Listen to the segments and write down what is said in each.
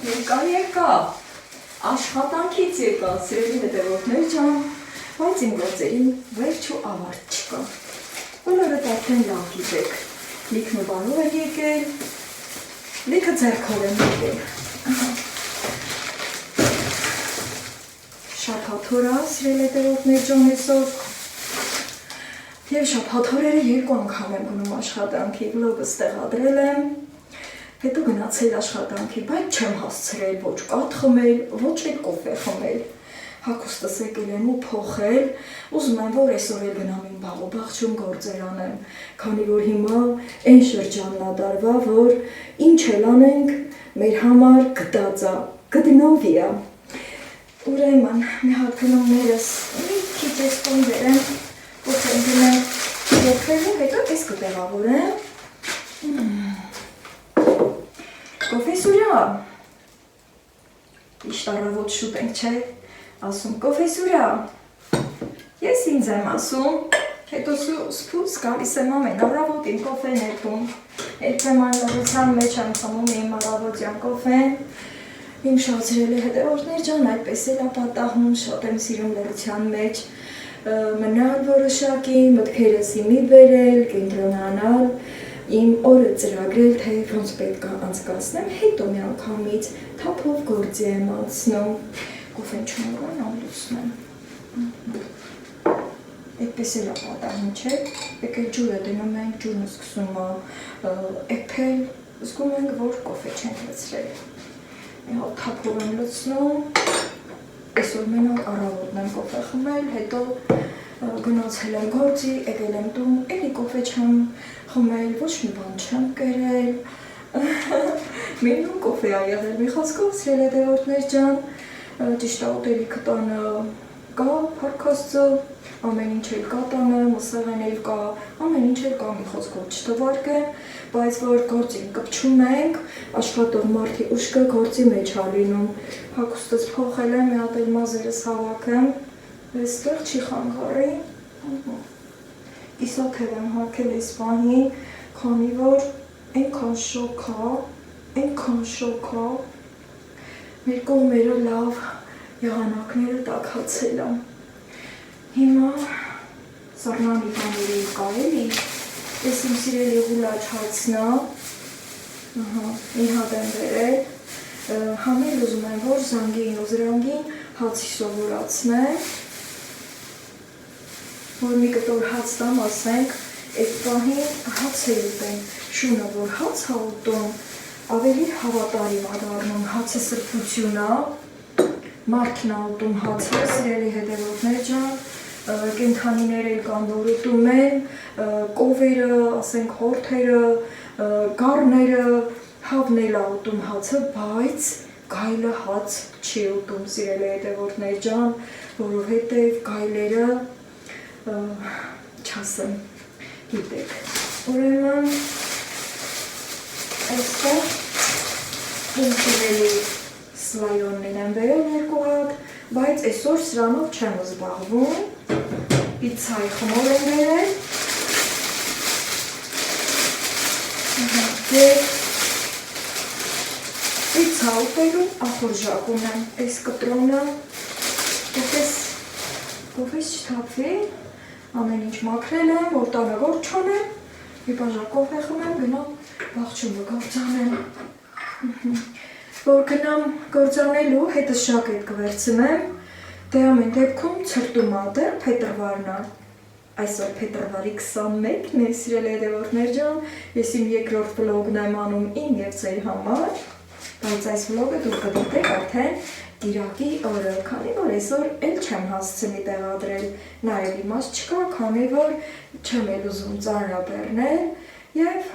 Եկա, աշխատանքից եկա, սիրելի հետևորդներ ջան, բայց իմ գործերի վերջ ու ավարտ չկա։ Բոլորդ արդեն լավ գիտեք, լիքն ու բարով է եկել, լիքը ձեռքով եմ եկել։ Շաբաթօր է, սիրելի հետևորդներ ջան, այսօր և շաբաթօրերը երկու անգամ եմ գնում աշխատանքի, վլոգս տեղադրել եմ, հետո գնացել աշխատանքի, բայց չեմ հասցրել ոչ կաթ խմել, ոչ էլ կոֆե խմել։ Հագուստս եկել եմ ու փոխել, ուզում եմ, որ այսօր էլ գնամ իմ բաղոբաղջում գործեր անեմ, քանի որ հիմա այն շրջանն է տարվա, որ ինչ էլ անենք, մեր համար գտած է, գտնովի է։ Ուրեմն, մի հատ գնումներս մի քիչ էս տուն վերեմ, որ ընկնեմ եփելու, հետո ես կտեղավորեմ։ Կոֆեսուրա, իշտ առավոտ շուտ ենք, չէ, ասում կոֆեսուրա, ես ինձ եմ ասում, հետո սպուս գալիս եմ ամեն առավոտ իմ կոֆեն եփում, երբեմն լռության մեջ եմ խմում իմ առավոտյան կոֆեն, իմ շացրել է հետևորդներ ջան, այդպես էլ ապատահում, շատ եմ սիրում լռության մեջ մնալ որոշակի, մտքերս իմի բերել, կենտրոնանալ, իմ օրը ծրագրել, թե ոնց պետք է անցկացնեմ, հետո մի անգամից թափով գործի եմ անցնում, կոֆեն չմոռանամ լուսնեմ։ Այդպես էլ ապատահում, չէ, եկել ջուրը դնում ենք, ջուրն սկսում է էփել, զգում ենք, որ կոֆե չենք լցրել։ Մի հատ թափով եմ լցնում, այսօր մենակ առավոտն եմ կոֆե խմել, հետո գնացել եմ գործի, եկել եմ տուն, էլի կոֆե չեմ խմել, ոչ մի բան չեմ կերել, մենուն կոֆե ա եղել, մի խոսքով սիրելի հետևորդներ ջան, ճիշտ է ուտելիքը տանը կա, փառք Աստծո, ամեն ինչ էլ կա տանը, մսեղեն էլ կա, ամեն ինչ էլ կա, մի խոսքով չթվարկեմ, բայց որ գործին կպչում ենք, աշխատող մարդի ուշքը գործի մեջ ա լինում, հագուստս փոխել եմ, մի հատ էլ մազերս հավաքեմ, այստեղ չի խանգարի, կիսաթև եմ հագել այս պահին, քանի որ այնքան շոկ է, մեր կողմերը լավ եղանակները տաքացել է։ Հիմա սառնանի բաների կա էլի, ես իմ սիրելի հուլաչ հացն է, մի հատ եմ բերել, համել ուզում եմ, որ զանգին ու զրանգին հացի սովորացնեմ, որ մի կտոր հաց տամ, ասենք, այդ պահին հաց է ուտեն, շունը, որ հաց է ուտում, ավելի հավատարիմ է դառնում, հացը սրբություն է, մարդն է ուտում հացը, սիրելի հետևորդներ ջան, կենդանիներ էլ կան, որ ուտում են, կովերը, ասենք, հորթերը, գառները, հավն էլ է ուտում հացը, բայց գայլը հաց չի ուտում, սիրելի հետևորդներ ջան, որովհետև գայլերը չասեմ, գիտեք, ուրեմն այստեղ իմ սիրելի սլայոնին եմ բերել երկու հատ, բայց այսօր սրանով չեմ զբաղվում, պիցայի խմոր եմ բերել, և պիցա ուտելու ախորժակ ունեմ, այս կտրոնը, կոֆես չթափվի, ամեն ինչ մաքրել եմ, որ տանը գործ չանեմ, մի բաժակ կոֆե խմեմ, գնամ բաղջումը գործանեմ։ Որ գնամ գործանելու, հետս ժակետ կվերցնեմ, դե ամեն դեպքում ցրտում ա դեռ փետրվարն ա։ Այսօր փետրվարի 21-ն է, սիրելի հետևորդներ ջան, ես իմ երկրորդ վլոգն եմ անում իմ և ձեր համար, բայց այս վլոգը դուք կդիտեք արդեն Կիրակի օրը, քանի որ այսօր էլ չեմ հասցնի տեղադրել, նաև իմաստ չկա, քանի որ չեմ էլ ուզում ծանրաբեռնել և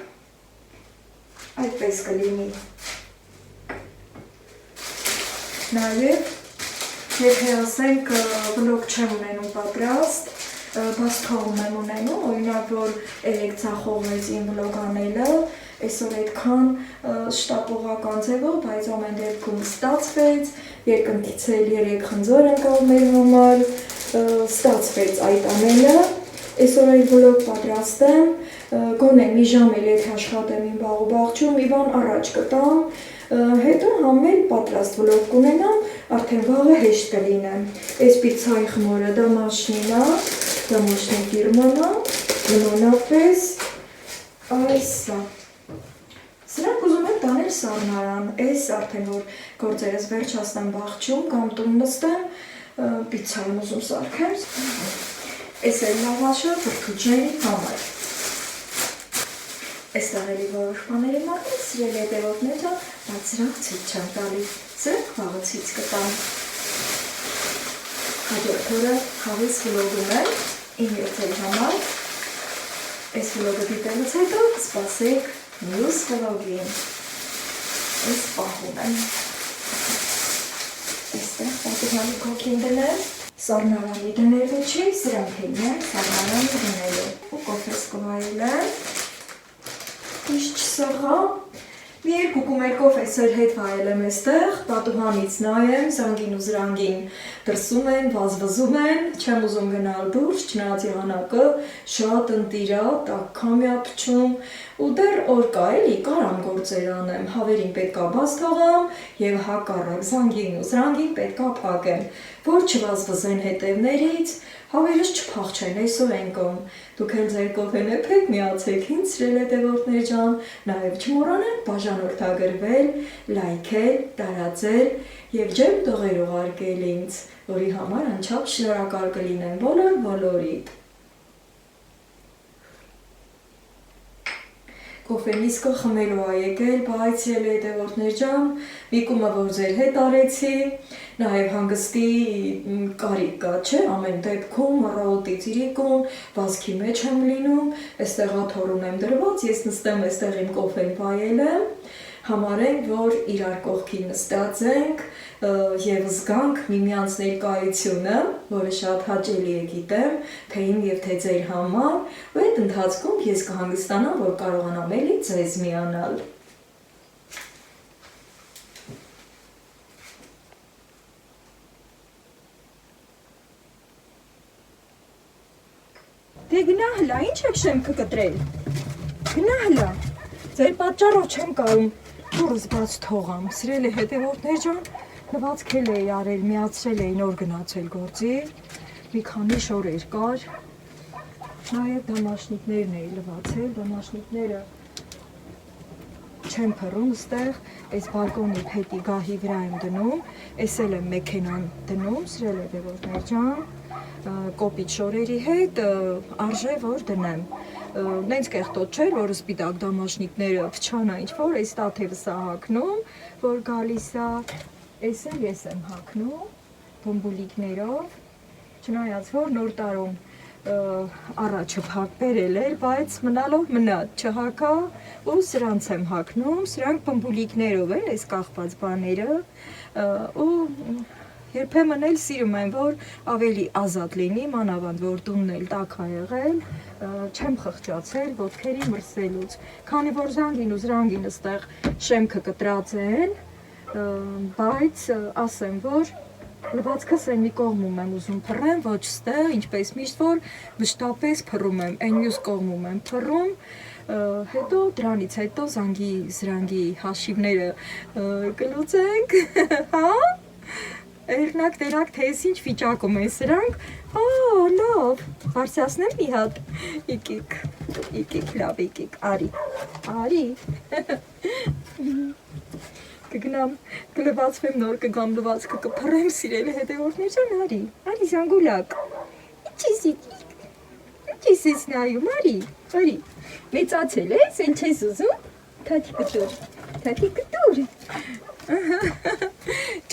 այդպես կլինի։ Նաև, եթե ասենք վլոգ չեմ ունենում պատրաստ, բաց թողում եմ ունենում, օրինակ, որ երեկ ձախողվեց իմ վլոգ անելը, այսօր այդքան շտապողական ձևով, բայց ամեն դեպքում ստացվեց, երկնքից էլ երեք խնձոր ընկավ մեր համար, ստացվեց այդ անելը, այսօր այլ վլոգ պատրաստ եմ, գոնե մի ժամ էլ եթե աշխատեմ իմ բաղոբաղջում, մի բան առաջ կտամ, Հետո համել պատրաստ վլոգ կունենամ, արդեն վաղը հեշտ կլինեմ։ Այս պիցայի խմորը դամաշնին է, դամաշնի ֆիրման է, նմանապես այսա։ Սրանք ուզում եմ տանել սառնարան, այս արդեն որ գործերս վերջացնեմ բաղջում կամ տուն նստեմ, պիցայում ուզում սարքեմ, այս էլ լավաշը բրդուջների համար։ Այստեղ էլի որոշ բաների մատից սիրել հետևորդները, բայց սրանք ցույց չեմ տալի, սրանք վաղը ցույց կտամ։ Հաջորդ օրը հավես վլոգում եմ իմ եւ ձեր համար։ Այս վլոգը դիտելուց հետո սպասեք մյուս վլոգին։ Այս պահում եմ։ Այստեղ պատուհանի կոկին դնել, սառնարանի դնելու չի, սրանք էլ եմ սառնարանի դնելու։ Ու կոֆես կվայել եմ, իշ չսեղա, մի երկու կումեր կոֆեսեր հետ վայել եմ էստեղ, պատուհանից նայեմ, զանգին ու զրանգին դրսում են, վազվզում են, չեմ ուզում գնալ դուրս, չնայած եղանակը շատ ընտիրա, տաք քամի ա փչում, ու դեռ օր կա էլի, կարամ գործեր անեմ, հավերին պետքա բաց թողամ եւ հակառակ զանգին ու զրանգին պետքա փակեմ, որ չվազվզեն հետևներից, հավերս չփախչեն այսօր ենկոմ, դուք էլ ձեր կոֆեն էփեք միացեք ինձ սիրել հետևորդներ ջան, նաեւ չմոռանեք բաժանորդագրվել, լայքել, տարածել եւ ջերմ տողեր ուղարկել ինձ, որի համար անչափ շնորհակալ կլինեմ բոլորիդ։ Կոֆեն իսկը խմելու ա եկել, բայց ել հետևորդներ ջան, մի կումը որ ձեր հետ արեցի, նաև հանգստի կարիք կա, չէ, ամեն դեպքում, ռաոտից իրիկում, վազքի մեջ եմ լինում, այստեղ աթոռում եմ դրված, ես նստեմ այստեղ իմ կոֆեն վայել եմ, համարենք, որ իրար կողքին նստած ենք և զգանք միմյանց ներկայությունը, որը շատ հաճելի է գիտեմ, թե իմ և թե ձեր համար, ու այդ ընթացքում ես կհանգստանամ, որ կարողանամ էլի ձեզ միանալ։ Դե գնա հլա, ինչ եք շեմքը կտրել, գնա հլա, ձեր պատճառով չեմ կարում դուրս բաց թողամ, սիրել է հետևորդներ ջան, լվացքել էի արել, միացրել էի նոր գնացել գործի, մի քանի շորեր կար, նաև դամաշնիկներն էի լվացել, դամաշնիկները չեմ փռում ստեղ, այս բալկոնի փետի գահի վրա եմ դնում, այս էլ եմ մեքենան դնում, սիրել հետևորդներ ջան, կոպիտ շորերի հետ արժե որ դնեմ, նենց կեղտոտ չէր, որ սպիտակ դամաշնիկները փչանա ինչ-որ, այս տաթևս ա հագնում, որ գալիս ա, այս էլ ես եմ հագնում, բոմբուլիկներով, չնայած որ նոր տարում առաջը փակ բերել էր, բայց մնալով մնաց, չհակա ու սրանց եմ հագնում, սրանք բոմբուլիկներով են, այս կախված բաները ու երբեմն էլ սիրում եմ, որ ավելի ազատ լինի, մանավանդ որ տունն էլ տաք ա եղել, չեմ խղճացել ոտքերի մրսելուց, քանի որ զանգին ու զրանգին ստեղ շեմքը կտրած են, բայց ասեմ, որ լվացքս այն մի կողմում եմ ուզում փռեմ, ոչ ստեղ, ինչպես միշտ որ վշտապես փռում եմ, այն մյուս կողմում եմ փռում, հետո դրանից հետո զանգի զրանգի հաշիվները կլուծենք, հա? Էրնակ տերակ թե ես ինչ վիճակում են սրանք, լավ, բարձրացնեմ մի հատ, իկիք, լավ իկիք, արի, կգնամ, կլվացվեմ նոր կգամ լվացքը կփռեմ սիրել հետևորդներ ջան, արի զանգուլակ, ինչ ես նայում, արի, մեծացել ես, են չես ուզում, թաթի կտուր,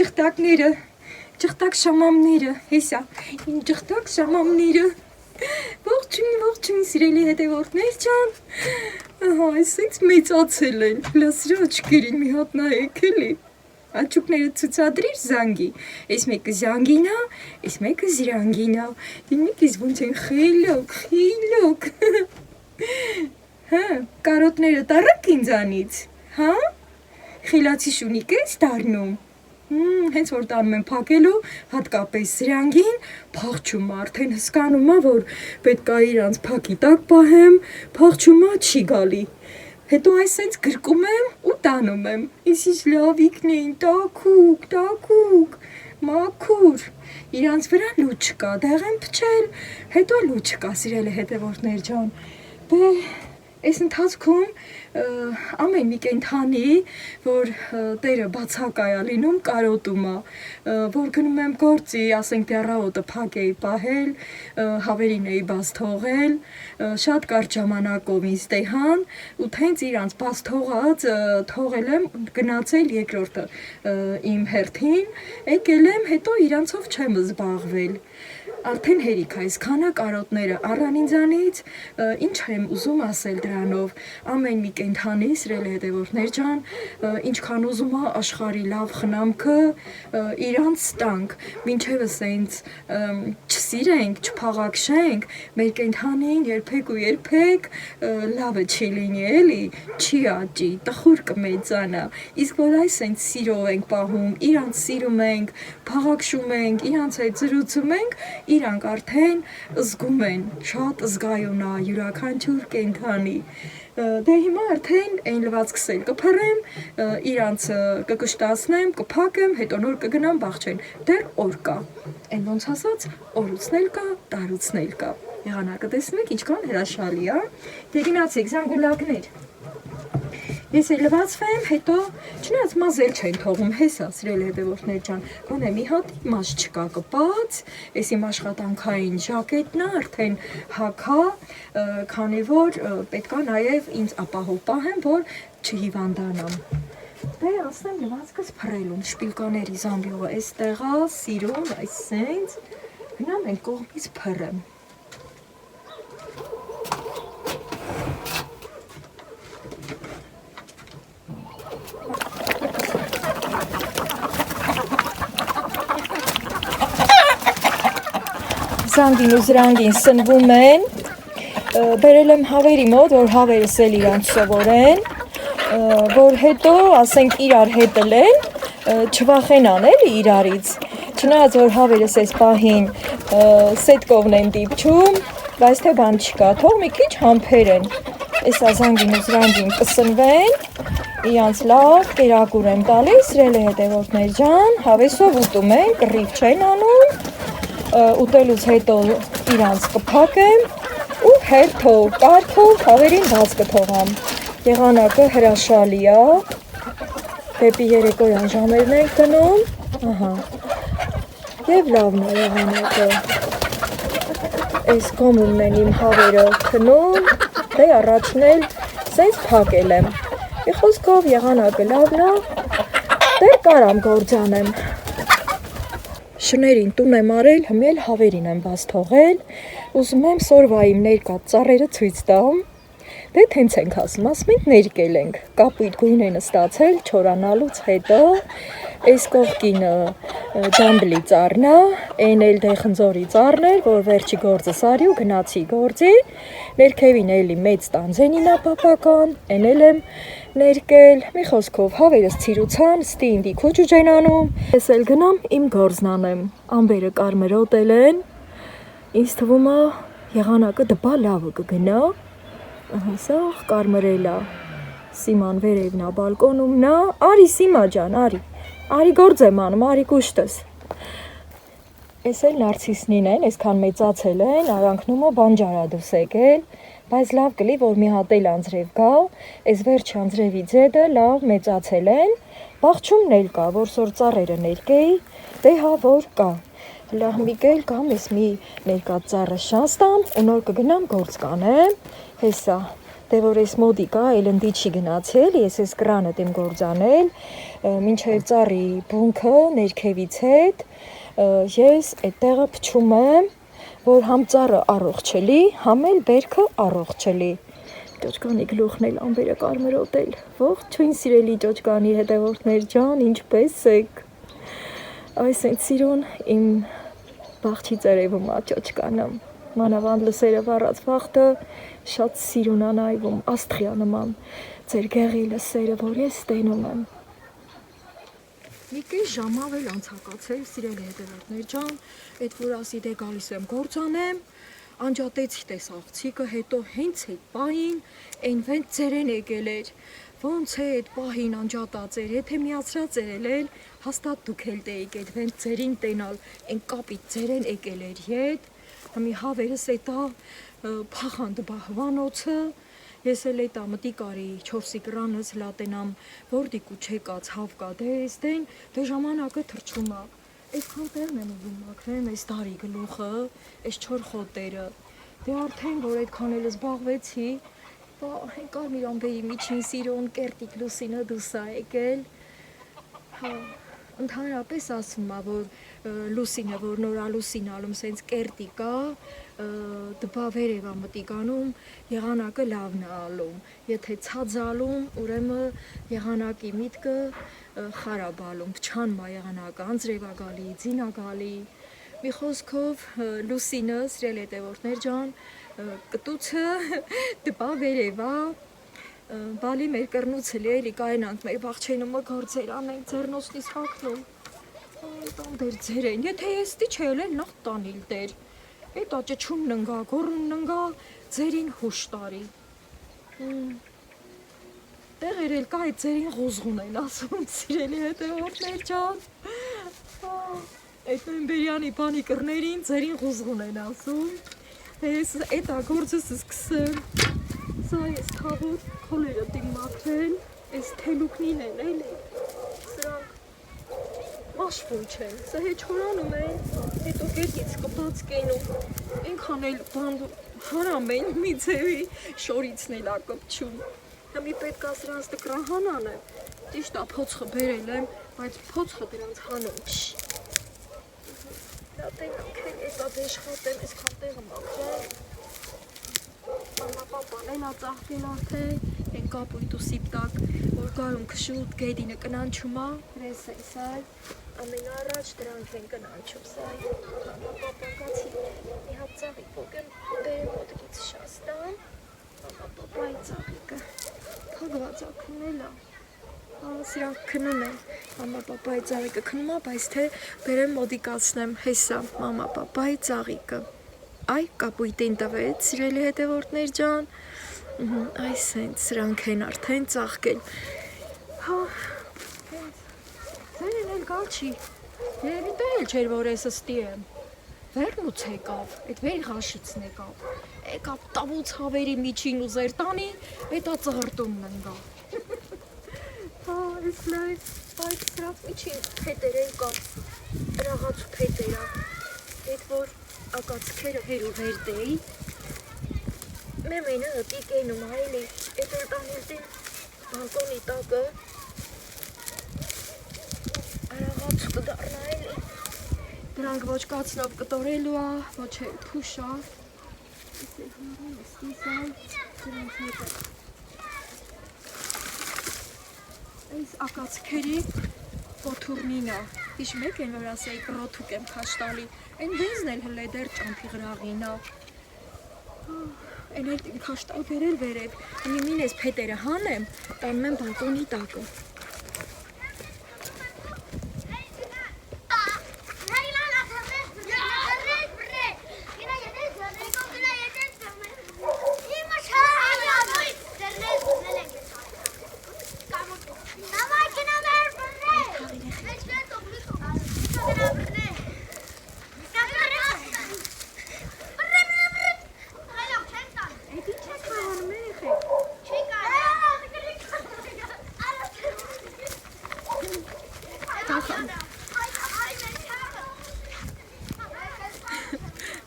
ճղտակները, ճղտակ շամամները, հեսա, իմ ճղտակ շամամները, ողջույն սիրելի հետևորդներ ջան, այսինքն մեծացել են, լասրա աչքերին մի հատ նայեք էլի, աչուկները ցուցադրիր զանգի, այս մեկը զանգին ա, այս մեկը զրանգին ա, դիմիկից ոնց են խիլոք, կարոտները տարակ ինձանից, խիլացի շունիկ ես դառնում, հենց որ տանում եմ փակելու, հատկապես զրանգին, փախչում արդեն հսկանում ա, որ պետք ա իրանց փակի տակ պահեմ, փախչում ա չի գալի, Հետո այսպես գրկում եմ ու տանում եմ։ Իսկ լավիկն էին տաքուկ, մաքուր։ Իրանց վրա լու չկա, դեղ են փչել, հետո լու չկա, սիրելի հետևորդներ ջան։ Այս ընթացքում ամեն մի կենդանի, որ տերը բացակայ է լինում, կարոտում է, որ գնում եմ գործի, ասենք դեռահոտը փակ էի պահել, հավերին էի բաց թողել, շատ կարճ ժամանակով ինձ տեհան, ու թենց իրանց բաց թողած թողել եմ, գնացել երկրորդը իմ հերթին, եկել եմ, հետո իրանցով չեմ զբաղվել։ Արդեն հերիք այսքանը կարոտները առան ինձանից, ինչ եմ ուզում ասել դրանով, ամեն մի կենդանի, սիրելի հետևորդներ ջան, ինչքան ուզում է աշխարհի լավ խնամքը իրանց տանք, մինչևս այնց չսիրենք, չփաղաքշենք, մեր կենդանին երբեք ու երբեք լավը չի լինի, էլի, չի աճի, տխուր կմեծանա, իսկ որ այս այնց սիրով ենք պահում, իրանց սիրում ենք, փաղաքշում ենք, իրանց հետ զրուցում ենք, իրանք արդեն զգում են, շատ զգայուն է յուրաքանչյուր կենդանի։ Դե հիմա արդեն այն լվացքս էլ կփռեմ, իրանց կկշտացնեմ, կփակեմ, հետո նոր կգնամ բախչեն։ Դեռ օր կա։ Այն ոնց ասած, օրուցն էլ կա, տարուցն էլ կա։ Եղանակը տեսնում եք ինչքան հրաշալի է։ Դե գնացեք զանգուլակներ։ Ես էլ լվացվեմ, հետո չնայած մազել չեն թողում, հեսա սիրելի հետևորդներ ջան, գոնե մի հատ մաշ չկա կպած, այս իմ աշխատանքային ժակետն է, արդեն հագա, քանի որ պետք է նաև ինձ ապահով պահեմ, որ չհիվանդանամ։ Դե ասեմ լվացքս փռելուն, շպիլկաների զամբյուղը էստեղ է, սիրուն, այսենց, գնամ այն կողմից փռեմ։ Զանգին ու զրանգին սնվում են, բերել եմ հավերի մոտ, որ հավերս էլ իրանց սովորեն, որ հետո, ասենք, իրար հետըլեն, չվախենան էլի իրարից, չնայած որ հավերս այս պահին սետկովն եմ դիպչում, բայց թե բան չկա, թող մի քիչ համբեր են, էսա զանգին ու զրանգին կսնվեն, իրանց լավ կերակուր եմ տալիս, սիրելի հետևորդներ ջան, հավեսով ուտում են, կռիվ չեն անում, ուտելուց հետո իրանց կփակեմ ու հերթով, կարգով հավերին բաց կթողամ։ Եղանակը հրաշալի է, դեպի երեկոյան ժամերն ենք գնում, ահա, և լավն է եղանակը։ Այս կոմումն են իմ հավերը քնում, դե առաջն էլ սենց փակել եմ։ Մի խոսքով եղանակը լավն է, դեռ կարամ գործանեմ։ Շներին տուն եմ արել, հմել հավերին եմ բաց թողել, ուզում եմ սորվա իմ ներկա ծառերը ցույց տամ, դե թենց ենք ասում, ասում ենք ներկել ենք, կապույտ գույն են ստացել չորանալուց հետո, այս կողքինը ջամբլի ծառն է, այն էլ դե խնձորի ծառն էր, որ վերջի գործը սարի ու գնացի գործի, ներքևին էլի մեծ տանձենին է պապական, այն էլ եմ ներկել, մի խոսքով հավերս ցիրուցան, ստի ինձ քոջուջ են անում, ես էլ գնամ իմ գործն անեմ, ամբերը կարմրոտել են, ինձ թվում է եղանակը դպա լավը կգնա, սա կարմրել է, Սիման վերևն է բալկոնումն է, արի Սիմա ջան, արի գործ եմ անում, արի կուշտս, ես էլ նարցիսնին են, այսքան մեծացել են, արանքնումը բանջարա դուս եկել, բայց լավ կլի, որ մի հատ էլ անձրև գա, այս վերջի անձրևի ձեդը լավ մեծացել են, բաղչումն էլ կա, որ սոր ծառերը ներկեի, դե հա որ կա, լահմիկ էլ կամ ես մի ներկա ծառը շանստամ, ու նոր կգնամ գործ կանեմ, հեսա, դե որ ես մոդիկա, էլ ընդի չի գնացել, ես ես կրանըտ եմ գործանել, մինչև ծառի բունքը ներքևից հետ, ես այդտեղը փչում եմ, որ համ ծառը առողջելի, համ էլ բերքը առողջելի։ Ճոճկանի գլուխն էլ ամբերը կարմրոտել։ Ողջույն սիրելի ճոճկանի հետևորդներ ջան, ինչպես եք։ Այս այդ սիրուն իմ բաղջի ծերևում է ճոճկանը։ Մանավանդ լսերը վառած վախտը շատ սիրուն է նայվում, աստղյա նման։ Ձեր գեղի լսերը, որ ես ստենում եմ։ Մի կես ժամ ավել անցակացել, սիրելի հետևորդներ ջան, այդ որ ասի դե գալիս եմ գործ անեմ, անջատեցի տես աղցիկը, հետո հենց այդ պահին այն վենց ձերեն եկել էր, ոնց է այդ պահին անջատած էր, եթե միացրած էր հաստատ դուք էլ տեիք այդ վենց ձերին տենալ, այն կապից ձերեն եկել էր ետ, համի հավերս էտա փախանդ բահվանոցը, ես էլ էտա մտի կարի 4-ի կրանս լատենամ, որ դիկու չեկած հավկա դես դեն, դե ժամանակը թրջում է, այսքան տեղն եմ ուզում մաքրեմ, այս տարի գլուխը, այս 4 խոտերը, դե արդեն որ այդքան էլ զբաղվեցի, հենկար Միրանբեի միջին սիրոն կերտիկ Լուսինը դուսա եկել, ընդհանրապես ասում է, որ Լուսինը, որ նորա Լուսին ալում սենց կերտիկ է, դպա վերևա մտիկանում եղանակը լավն է ալում, եթե ցած ալում, ուրեմն եղանակի միտքը խարաբ ալում, փչան մա եղանակը, անձրև ա գալի, ձին ա գալի, մի խոսքով Լուսինը, սիրել հետևորդներ ջան, կտուցը դպա վերևա, բալի մեր կրնուցը լի էլի կայնանք մեր բաղչենումը գործեր անենք ձերնոցնից հակնում, այդան դեր ձեր են, եթե ես տի չել էլ նախ տանիլ դեր, էտ աճչուն ննգա, գորուն ննգա, ձերին հուշ տարի, տեղեր էլ կա այդ ձերին խոզղուն են ասում, սիրելի հետևորդներ ջան, այդ նոյմբերյանի բանի կրներին ձերին խոզղուն են ասում, ես էտա գործս սկսեմ, սա ես թավոր քոլերը դիմ մաքրել, ես թելուքնին են էլի, սրանք մաշվում չեն, սա հեչորանում են, հետո գետից կպած կենում, ինքան էլ բանդ հարամ են մի ձևի շորիցն էլ ակպչում, համի պետք է սրանց տկրան հանան եմ, ճիշտ ա փոցխը բերել եմ, բայց փոցխը դրանց հանում չի, տենանք էլ էտա դեշխատեմ, այսքան տեղը մաքրել, պապան էլ ածաղկել արդեն, են կապույտ ու սիպտակ, որ գարում կշուտ գեդինը կնանչում է, հրես է սայ, ամեն առաջ դրանք են կնանչում սայ, պապան կացի մի հատ ծաղիկ ոգեմ բերեմ ոտքից շաստան, պապայի ծաղիկը, փագված ակունել է, սրանք քնում են, մամա պապայի ծաղիկը քնում է, բայց թե բերեմ մոդիկացնեմ, հեսա, մամա պապայի ծաղիկը, այ կապույտին տվեց, սիրելի հետևորդներ ջան, այս են, սրանք են արդեն ծաղկել, ձերեն էլ գալ չի, երևի տել չեր, որ ես ստի եմ, վերնուց եկավ, այդ վեր հաշիցն եկավ տավուց հավերի միջին ուզեր տանի, էտա ծղրտումն ընգա, այս լայվ, բայց սրանք միջին փետեր են կան, րաղացու փետերա, էդ որ ակացքերը հեր ու վեր դեի, մեմենը հտիկ էնում այլի, էդ որ տանիլտին բալկոնի տակը, րաղացու կդարնա էլի, դրանք ոչ կացնով կտորելու ա, ոչ է պուշա, ես էլ հորում ես տիզայ, դրանք հետը, այս ակացքերի կոթուրնինա, իշ մեկ են որ ասեի կրոթուկ եմ քաշտալի, են վենզն էլ հլե դեր ճամփի գրաղինա, են էլ իմ քաշտալ բերել վերև, մին ես փետերը հանեմ, տանում եմ բալկոնի տակը,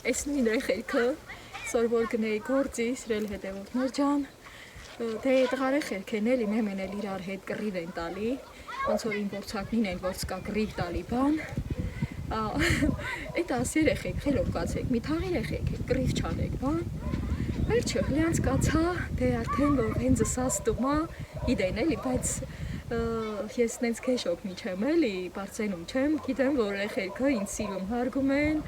Այս նույն ռեխերքը, սոր որ գնեի գործի, սրել հետևորդներ ջան, դե տղա ռեխերք են էլի մեմեն էլ իրար հետ կռիվ են տալի, ոնց որ իմ գործակնին են, որ սկա կռիվ տալի բան, էտ ասի ռեխեք, խելով կացեք, մի թաղի ռեխեք, կռիվ չանեք բան, վերջը հլյանց կացա, դե արդեն որ հենձը սաստում ա, իդեն էլի, բայց ես նենց քեշոք մի չեմ էլի, բարձենում չեմ, գիտեմ, որ ռեխերքը ինձ սիրում հարգում են,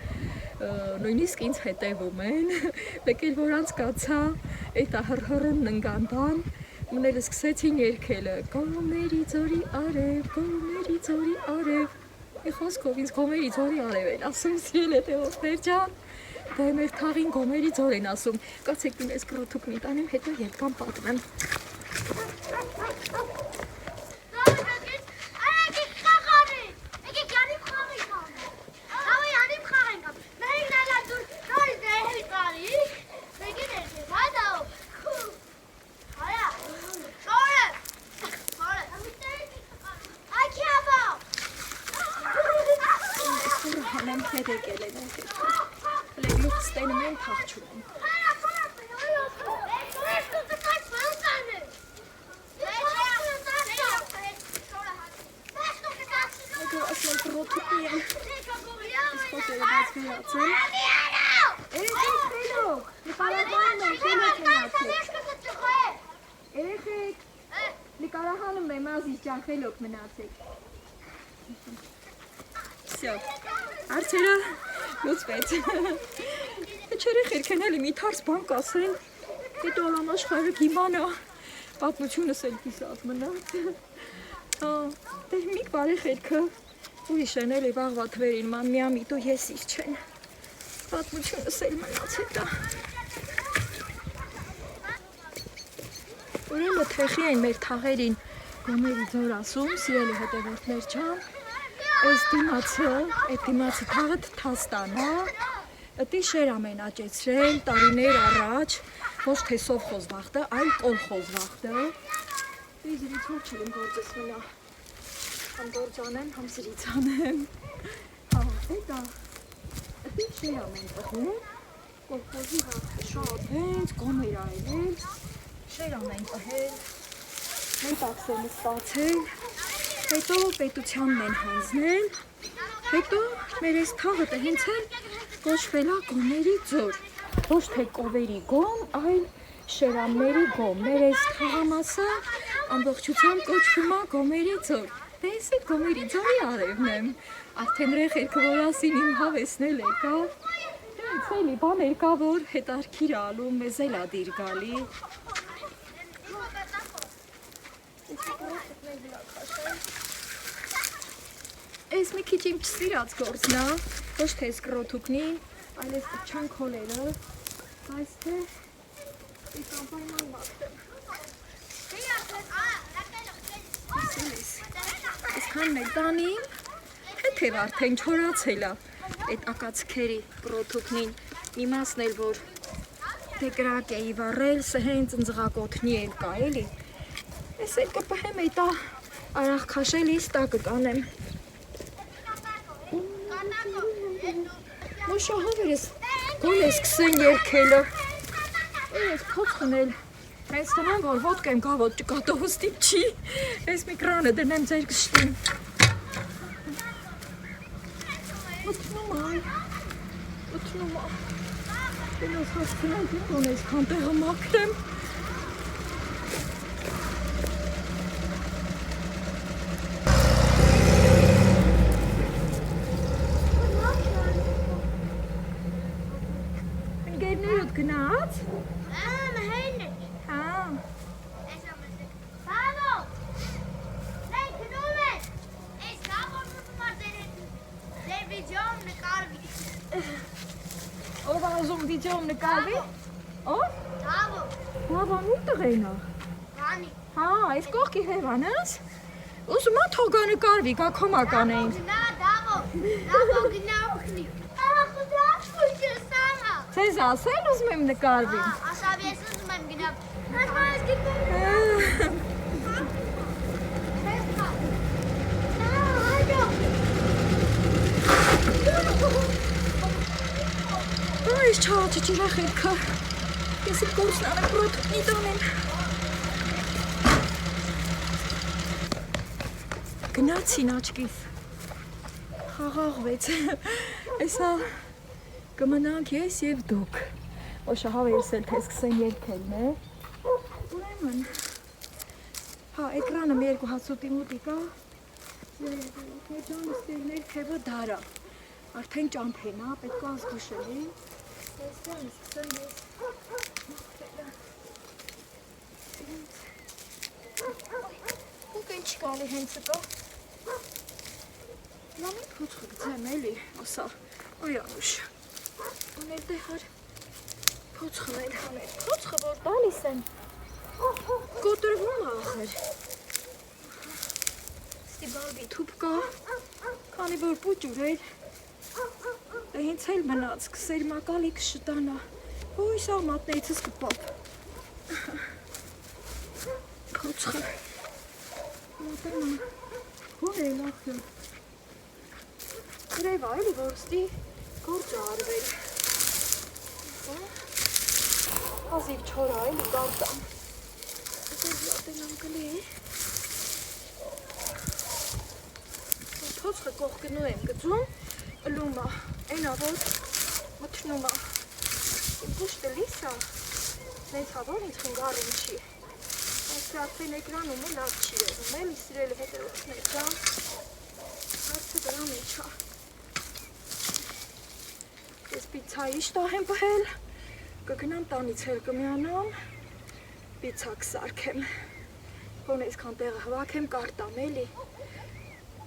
նույնիսկ ինձ հետևում են, լեկել որ անցկացա, էտա հրհրուն ննգանդան, մներ սկսեցին երկելը, Գոմերի ձորի արև, Գոմերի ձորի արև, մի խոսքով ինձ Գոմերի ձորի արև են, ասում սիրել հետևորդներ ջան, Դե մեր թաղին գոմերի ձոր են ասում։ Կացեք դու ես կրոթուկն տանեմ, հետո ետ կամ պատմեմ։ Հանեմ հետ եկել են լեգլուխ ստենում են թաղչում։ Եկո ասում կրոթուկի են, իսպոտերը բաց վերացել։ Երեխեք խելոք, լիկարահանում եմ, խելոք մնացեք։ Երեխեք, լիկարահանում եմ, ազիզ ճան, խելոք մնացեք։ Всё, արցերը լուծվեց։ Չերի խերքեն էլի մի թարս բան կասեն, հետո ալամաշխարը գիմանա, պատմությունս էլ կիսած մնաց։ Դե մի բարի խերքը, ուրիշ են էլի վաղվա թվերին, ման միամիտո ես իր չեն, պատմությունս էլ մնաց հետա։ Ուրեմը թեխի են մեր թաղերին գոմերի ձոր ասում, սիրելի հետևորդներ ջան, այս դիմացի թաղը Թաստանա, ըտի շեր ամեն աճեցրել տարիներ առաջ, ոչ թե սովխոզ վաղդը, այլ կոլխոզ վաղդը։ Իզրից հոր չլում գործես մնա, համ գործանեմ, համ սրից անեմ։ Հետա, ըտի շեր ամեն տխում, կոլխոզի վաղդը շատ հենց, գոմեր այլել, շեր ամեն տհել, մենք ակսել ստացել, հետո պետությանն են հանձնել, հետո մեր այս թաղը հենց էլ կոչվել է գոմերի ձոր, ոչ թե կովերի գոմ, այլ շերանների գոմ, մեր այս թաղամասը ամբողջությամբ կոչվում է գոմերի ձոր, դե ես այդ գոմերի ձորի արևն եմ, արդեն ռե խերքը որ ասին իմ հավեսնել եկավ, դենց էլի բաներ կա, որ հետարքիր ալում, մեզ էլ ա դիր գալի, Այս մի քիչ իմ չսիրած գործն է, ոչ թե այս կրոթուկնին, այլ այս չան քոլերը, այս թե այս անպայման մաղթեմ։ Այսքանն էլ տանիմ, հետև արդեն չորացել է այդ ակացքերի կրոթուկնին, մի մասն էլ որ դեկրակ էի վառել, սը հենց ընձղակոթնի էլ կա էլի, ես էլ կպհեմ էտա արաղ քաշելիս տակը կանեմ։ Մոշահով ես գոլ ես կսեն երկելը, ես փոց խնել, հենց տնեմ, որ ոտք եմ գավոտ ճկատով ստիպ չի, ես մի կրանը դնեմ ձեր կշտին։ Մտնում այ, դենոս հասցնեմ, դիպոն ես կանտեղը մակրեմ։ Ընկերներուդ գնաց? Մհենն է։ Հա։ Այս ամսը։ Բավո։ Դե գնում ես։ Այս կապորտում դեր վիդեոն նկարվի։ Ով ազում վիդեոն նկարվի։ Ով? Բավո։ Բավան ուտեղ էինա։ Բանի։ Հա, այս կողքի հևանս։ Ուզում ա թողա նկարվի, կա կոմական էին։ Գնա դավո։ Դավո գնա ուխնի։ Ախուդաս քուշեսամա։ Ձեզ ասել ուզում եմ նկարվի։ Ասավ ես ուզում եմ գնա։ Ես գիտեմ։ Այս չաղաչի ջիրա խելքը, ես իմ գործն անեմ պրոթուկնի տանեմ։ Գնացին աչկիս, խաղաղվեց, այսա կմնանք ես և դուք, ոշահավ ես էլ թե սկսեն երկելն է, ուրեմն, հա, էկրանը մի երկու հացուտի մուտի կա, մեջան ստերներ թևը դարա, արդեն ճամփեն է, պետք է ազգուշելի, Այստեղ ես սկսեմ ես Ուկ ինչ կալի հենց ըտո Լամին փոչխը գծեմ էլի, ասա, ոյ անուշ Ունել դե հար փոց խմել հանել։ Փոցը որ տալիս են։ Կոտրվում ախր։ Ստի բալբի թուփ կա։ Քանի որ պուճուր էր։ Դե հենց էլ մնաց, սկսեր մակալի կշտանա։ Ոյ սա մատնեիցս կպապ։ Փոցը։ Մոտենա։ Հոր է լախը։ Գրեվա էլի որ ստի գործը արվել։ Ազիվ չորա էլի գարտամ։ Դեր յատենամ կլի է։ Փոցը կողքնու եմ գծում, լումա, ենա որ մթնումա։ Իմ գուշտը լիսա, նենց հավոր ինձ խնգարում չի։ Այս արդեն էկրանում է լավ չի երում, էլի սիրել հետևորդներ կան, հարցը դրա մեջա։ Ես պիցայի շտահ եմ պհել, կգնամ տանից հել կմյանամ, պիցա կսարքեմ, հոն այսքան տեղը հվակ եմ կարտամ էլի,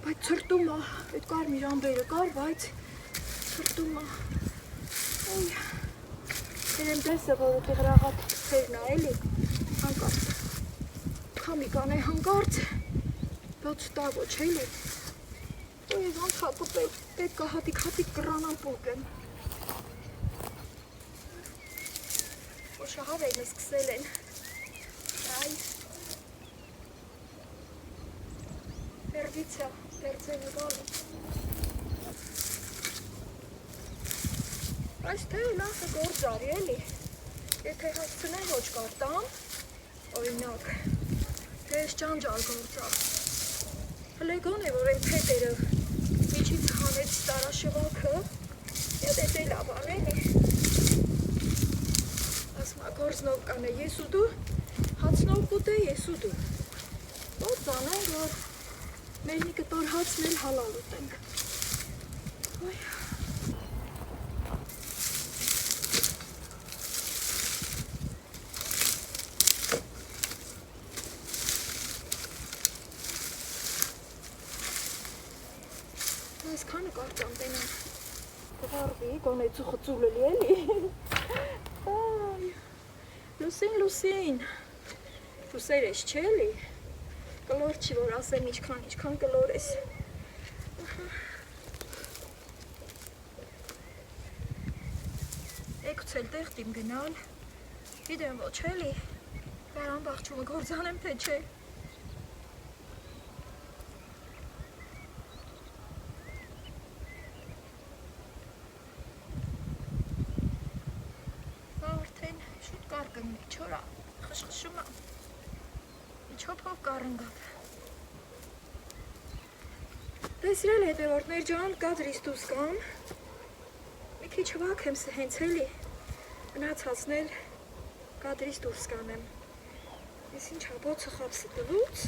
բայց ծրտում է, այդ կարմիր ամբերը կար, բայց ծրտում է, ոյ, երեմ դեսը, որ ուտի հրաղատ սերնա էլի, հանկարծ, խամիկան է հանկարծ, բոց տա ոչ էլի, ոյ, ես ոնց հակուպել, պետք է հատիկ կրանան պուկ եմ, շահավերն սկսել են, այ, պերդիցա, պերձենը գալու, այս թե լախը գործարի էլի, եթե հասցնեմ ոչ կարտամ, օրինակ, թե ես ճանջալ գործար, հլեգոն է, որ են պետերը միջից հանեց տարաշվակը, եթե դե լավան էլի, ասմա գործնով կան է ես ու դու, հացնով կուտ է ես ու դու, որ ծանենք, որ մեր մի կտոր հացն էլ հալալ ուտենք, ոյ, այս քանը կարտամ տենան, կվարվի, գոն է ծուխը ծուլելի էլի, Լուսին, լուսեր ես չէ էլի, կլոր չի որ ասեմ իչքան կլոր ես, էքուց էլ տեղտ իմ գնալ, գիտեմ ոչ էլի, բարան բաղչումը գործանեմ թե չէ, չորա, խշխշում եմ, իչոպով կարնգավ։ Դե սիրել հետևորդներ ջան, կադրից դուս կամ, մի քիչ հվակ եմ հենց էլի, մնացածնել կադրից դուրս կանեմ։ Ես ինչ հաբոցը խապսը տվուց,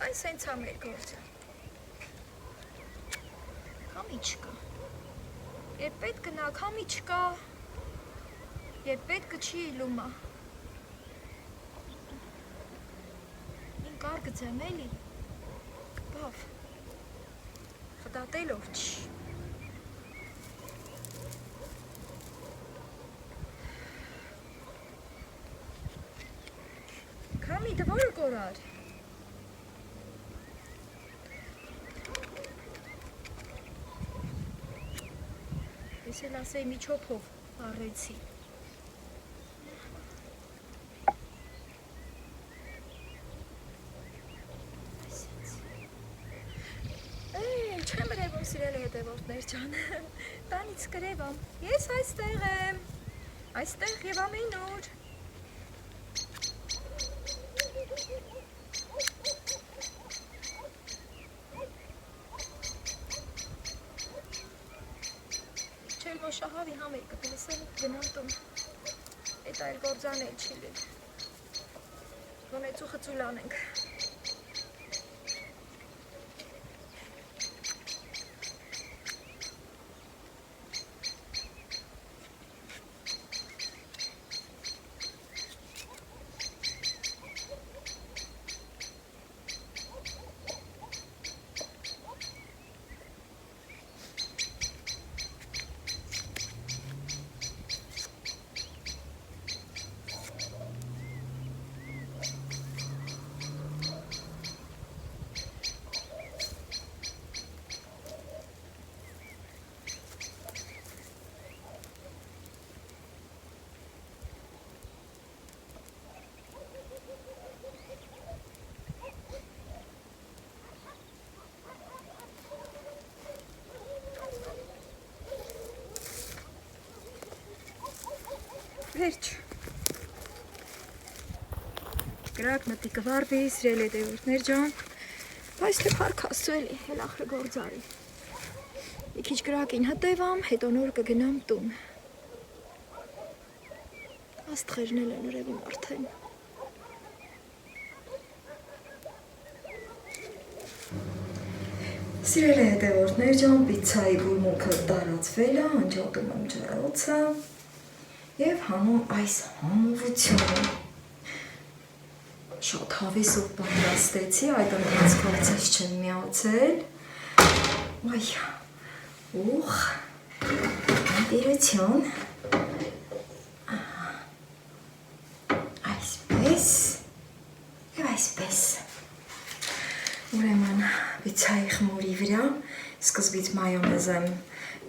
այս հենց ամեր գործը։ Կամի չկա, երբ պետ կնա, կամի չկա, երբ պետքը չի իլումա, ին կար գծեմ էլի, բավ, խտատելով չի, կամի դվորը կորար, ես էլ ասեի մի չոփով առեցի, սիրել հետևորդներ ջան, տանից կրևամ, ես այստեղ եմ, այստեղ և ամեն օր։ Չել որ շահավի համեր կպլսել գնամ տում, էտ այլ գործան էլ չի լիլ, գոնեցուխը ծուլան ենք։ Վերջ։ Գրակ մտի կվարվի, սիրելի դեպորտներ ջան, բայց թե փառք Աստծո էլի, հել ախրը գործարի։ Մի քիչ գրակին հտևամ, հետո նոր կգնամ տուն։ Աստղերն էլ են ուրևի արդեն։ Սիրելի հետևորդներ ջան, պիցայի բուրմունքը տարածվել է, անջատում եմ ջեռոցը և հանում այս համովությունը։ Շատ հավեսով պատրաստեցի, այդ ընթացքով ձեզ չեմ միացել։ Այ, ուխ, ընտիրություն։ Այսպես և այսպես։ Ուրեմն պիցայի խմորի վրա սկզբից մայոնեզ եմ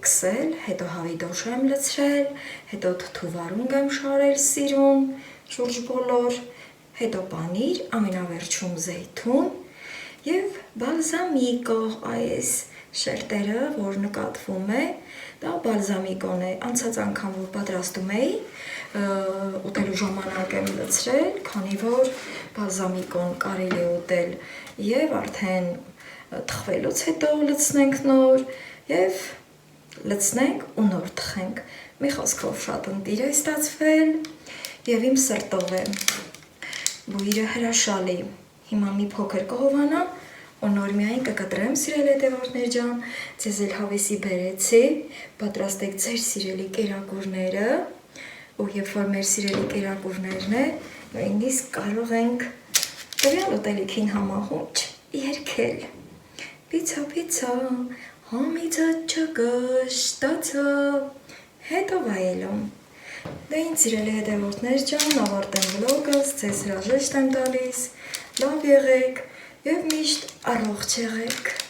քսել, հետո հավիդոշ եմ լցրել, հետո թթուվարունգ եմ շարել սիրուն, շուրջ բոլոր, հետո պանիր, ամենավերջում զեյթուն և բալզամիկո, այս շերտերը, որ նկատվում է, դա բալզամիկոն է, անցած անգամ որ պատրաստում էի, ուտելու ժամանակ եմ լցրել, քանի որ բալզամիկոն կարելի է ուտել և արդեն թխվելուց հետո լցնենք նոր և լցնենք ու նոր թխենք։ Մի խոսքով շատ ընտիր է ստացվել և իմ սրտով է։ Բույրը հրաշալի։ Հիմա մի փոքր կհովանամ ու նոր միայն կկտրեմ, սիրելի հետևորդներ ջան, ձեզ էլ հավեսի բերեցի, պատրաստեք ձեր սիրելի կերակուրները ու երբ որ մեր սիրելի կերակուրներն է, նույնիսկ կարող ենք տվյալ ուտելիքին համահունչ երգել։ Պիցա, պիցա, համիցա չկշտացա, հետո վայելում։ Դե ինձ սիրելի հետևորդներ ջան, ավարտեմ վլոգս, ձեզ հրաժեշտ եմ տալիս, լավ եղեք և միշտ առողջ եղեք։